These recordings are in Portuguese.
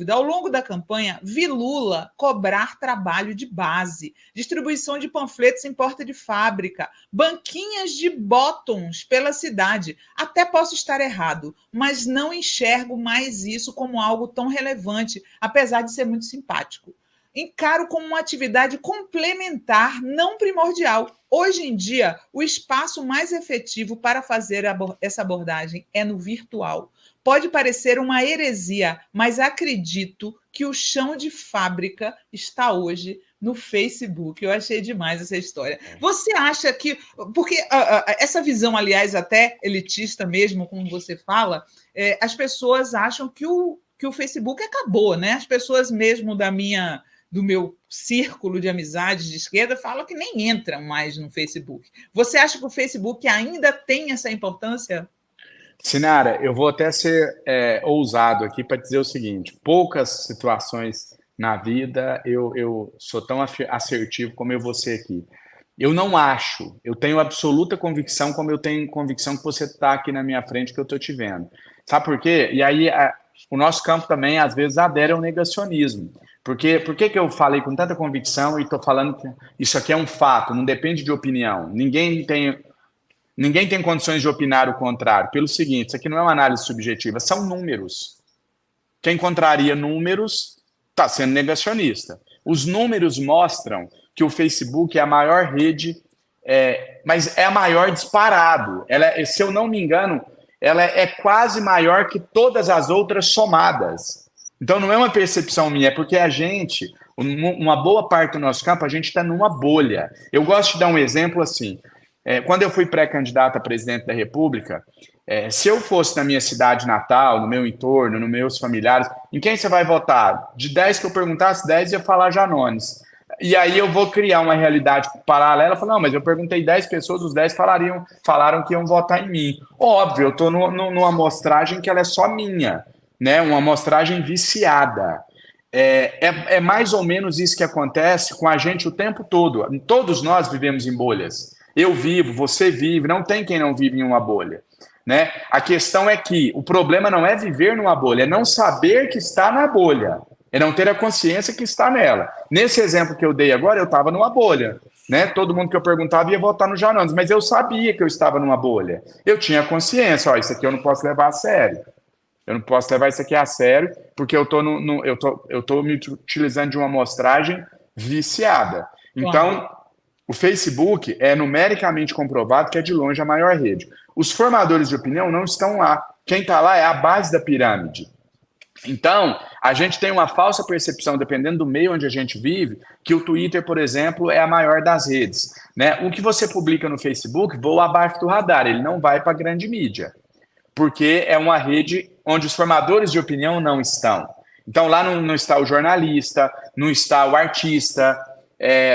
Ao longo da campanha, vi Lula cobrar trabalho de base, distribuição de panfletos em porta de fábrica, banquinhas de bottoms pela cidade. Até posso estar errado, mas não enxergo mais isso como algo tão relevante, apesar de ser muito simpático. Encaro como uma atividade complementar, não primordial. Hoje em dia, o espaço mais efetivo para fazer essa abordagem é no virtual. Pode parecer uma heresia, mas acredito que o chão de fábrica está hoje no Facebook. Eu achei demais essa história. Você acha que... Porque essa visão, aliás, até elitista mesmo, como você fala, as pessoas acham que o Facebook acabou, né? As pessoas mesmo do meu círculo de amizades de esquerda falam que nem entram mais no Facebook. Você acha que o Facebook ainda tem essa importância? Sinara, eu vou até ser ousado aqui para dizer o seguinte: poucas situações na vida eu sou tão assertivo como eu vou ser aqui. Eu não acho, eu tenho absoluta convicção, como eu tenho convicção que você está aqui na minha frente, que eu estou te vendo. Sabe por quê? E aí o nosso campo também, às vezes, adere ao negacionismo. Por que eu falei com tanta convicção e estou falando que isso aqui é um fato, não depende de opinião. Ninguém tem condições de opinar o contrário. Pelo seguinte, isso aqui não é uma análise subjetiva, são números. Quem contraria números está sendo negacionista. Os números mostram que o Facebook é a maior rede, mas é a maior disparado. Se eu não me engano, ela é quase maior que todas as outras somadas. Então não é uma percepção minha, é porque a gente, uma boa parte do nosso campo, a gente está numa bolha. Eu gosto de dar um exemplo assim. Quando eu fui pré-candidato a presidente da República, se eu fosse na minha cidade natal, no meu entorno, nos meus familiares, em quem você vai votar? De 10 que eu perguntasse, 10 ia falar Janones. E aí eu vou criar uma realidade paralela, falar, não, mas eu perguntei 10 pessoas, os 10 falaram que iam votar em mim. Óbvio, eu estou numa amostragem que ela é só minha, né? Uma amostragem viciada. É mais ou menos isso que acontece com a gente o tempo todo. Todos nós vivemos em bolhas. Eu vivo, você vive, não tem quem não vive em uma bolha, né? A questão é que o problema não é viver numa bolha, é não saber que está na bolha, é não ter a consciência que está nela. Nesse exemplo que eu dei agora, eu estava numa bolha, né? Todo mundo que eu perguntava ia votar no Janones, mas eu sabia que eu estava numa bolha. Eu tinha consciência, isso aqui eu não posso levar a sério. Eu não posso levar isso aqui a sério, porque eu estou me utilizando de uma amostragem viciada. Então, o Facebook é numericamente comprovado que é de longe a maior rede. Os formadores de opinião não estão lá. Quem está lá é a base da pirâmide. Então, a gente tem uma falsa percepção, dependendo do meio onde a gente vive, que o Twitter, por exemplo, é a maior das redes, né? O que você publica no Facebook voa abaixo do radar, ele não vai para a grande mídia, porque é uma rede onde os formadores de opinião não estão. Então, lá não está o jornalista, não está o artista,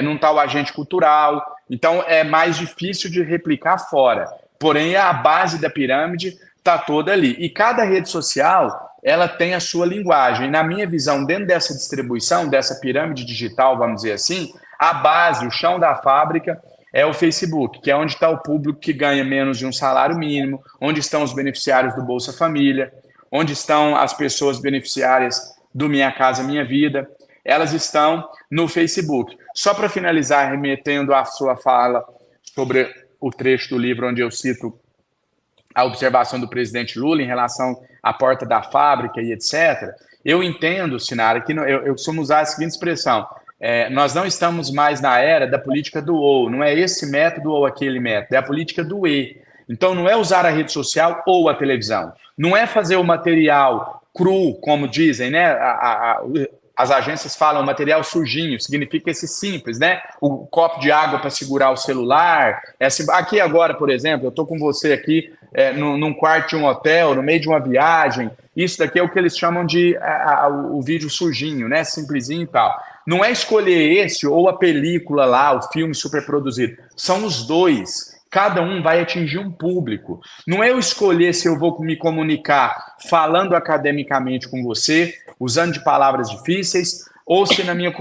não está o agente cultural, então é mais difícil de replicar fora. Porém, a base da pirâmide está toda ali. E cada rede social, ela tem a sua linguagem. Na minha visão, dentro dessa distribuição, dessa pirâmide digital, vamos dizer assim, a base, o chão da fábrica é o Facebook, que é onde está o público que ganha menos de um salário mínimo, onde estão os beneficiários do Bolsa Família, onde estão as pessoas beneficiárias do Minha Casa Minha Vida. Elas estão no Facebook. Só para finalizar, remetendo à sua fala sobre o trecho do livro onde eu cito a observação do presidente Lula em relação à porta da fábrica e etc., eu entendo, Sinara, que eu costumo usar a seguinte expressão: nós não estamos mais na era da política do ou, não é esse método ou aquele método, é a política do e. Então não é usar a rede social ou a televisão, não é fazer o material cru, como dizem, né? As agências falam material sujinho, significa esse simples, né? O copo de água para segurar o celular. Aqui agora, por exemplo, eu estou com você aqui num quarto de um hotel, no meio de uma viagem. Isso daqui é o que eles chamam de o vídeo sujinho, né? Simplesinho e tal. Não é escolher esse ou a película lá, o filme superproduzido. São os dois. Cada um vai atingir um público. Não é eu escolher se eu vou me comunicar falando academicamente com você, usando de palavras difíceis, ou se na minha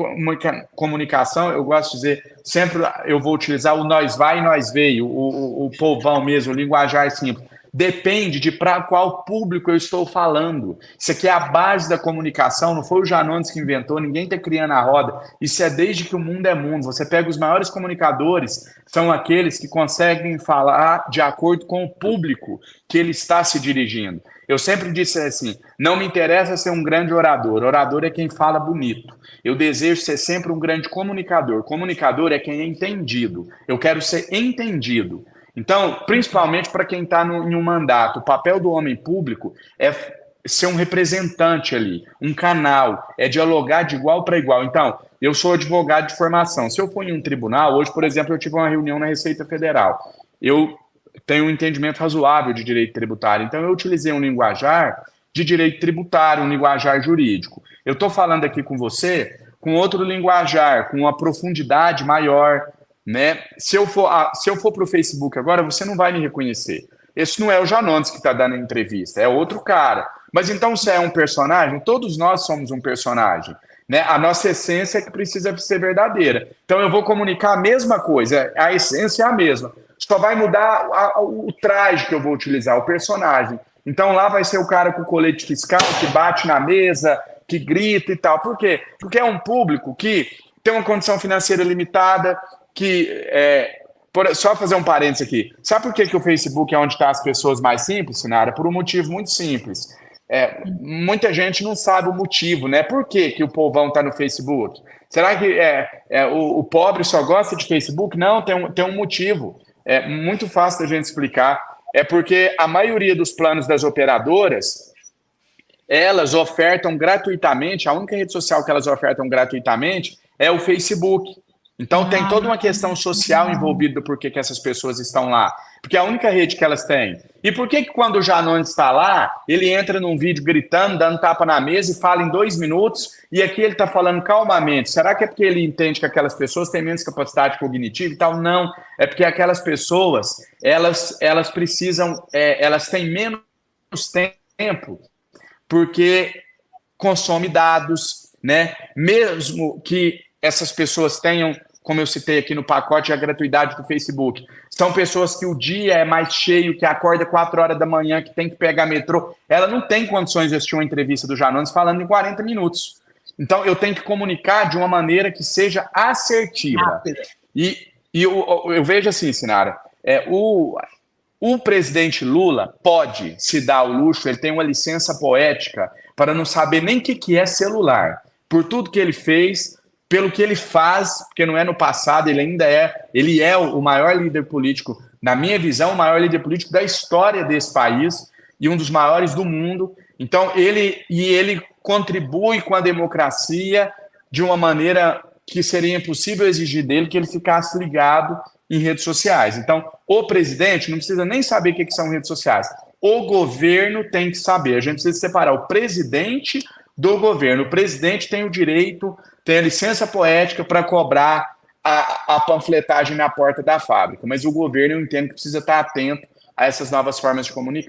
comunicação, eu gosto de dizer, sempre eu vou utilizar o nós vai e nós veio, o povão mesmo, o linguajar simples. depende de para qual público eu estou falando. Isso aqui é a base da comunicação, não foi o Janones que inventou, ninguém está criando a roda. Isso é desde que o mundo é mundo. Você pega os maiores comunicadores, são aqueles que conseguem falar de acordo com o público que ele está se dirigindo. Eu sempre disse assim, não me interessa ser um grande orador. Orador é quem fala bonito. Eu desejo ser sempre um grande comunicador. Comunicador é quem é entendido. Eu quero ser entendido. Então, principalmente para quem está em um mandato, o papel do homem público é ser um representante ali, um canal, é dialogar de igual para igual. Então, eu sou advogado de formação. Se eu for em um tribunal, hoje, por exemplo, eu tive uma reunião na Receita Federal. Eu tenho um entendimento razoável de direito tributário, então eu utilizei um linguajar de direito tributário, um linguajar jurídico. Eu estou falando aqui com você com outro linguajar, com uma profundidade maior, né? Se eu for para o Facebook agora, você não vai me reconhecer. Esse não é o Janones que está dando a entrevista, é outro cara. Mas então, se é um personagem, todos nós somos um personagem, né? A nossa essência é que precisa ser verdadeira. Então, eu vou comunicar a mesma coisa, a essência é a mesma. Só vai mudar o traje que eu vou utilizar, o personagem. Então, lá vai ser o cara com o colete fiscal, que bate na mesa, que grita e tal. Por quê? Porque é um público que tem uma condição financeira limitada, só fazer um parênteses aqui. Sabe por que o Facebook é onde estão as pessoas mais simples, Sinara? Por um motivo muito simples. Muita gente não sabe o motivo, né? Por que o povão está no Facebook? Será que o pobre só gosta de Facebook? Não, tem um motivo. É muito fácil da gente explicar. É porque a maioria dos planos das operadoras, elas ofertam gratuitamente, a única rede social que elas ofertam gratuitamente é o Facebook. Então tem toda uma questão social envolvida do porquê que essas pessoas estão lá. Porque é a única rede que elas têm. E por que quando o Janones está lá, ele entra num vídeo gritando, dando tapa na mesa e fala em 2 minutos, e aqui ele está falando calmamente? Será que é porque ele entende que aquelas pessoas têm menos capacidade cognitiva e tal? Não. É porque aquelas pessoas, elas precisam, elas têm menos tempo, porque consome dados, né? Mesmo que essas pessoas tenham, como eu citei aqui no pacote, a gratuidade do Facebook. São pessoas que o dia é mais cheio, que acorda 4 horas da manhã, que tem que pegar metrô. Ela não tem condições de assistir uma entrevista do Janones falando em 40 minutos. Então, eu tenho que comunicar de uma maneira que seja assertiva. E eu vejo assim, Sinara, o presidente Lula pode se dar ao luxo, ele tem uma licença poética para não saber nem o que é celular. Por tudo que ele fez, pelo que ele faz, porque não é no passado, ele é o maior líder político, na minha visão, o maior líder político da história desse país e um dos maiores do mundo. Então, ele contribui com a democracia de uma maneira que seria impossível exigir dele que ele ficasse ligado em redes sociais. Então, o presidente não precisa nem saber o que são redes sociais. O governo tem que saber. A gente precisa separar o presidente do governo. O presidente tem o direito, tem a licença poética para cobrar a panfletagem na porta da fábrica, mas o governo, eu entendo que precisa estar atento a essas novas formas de comunicar.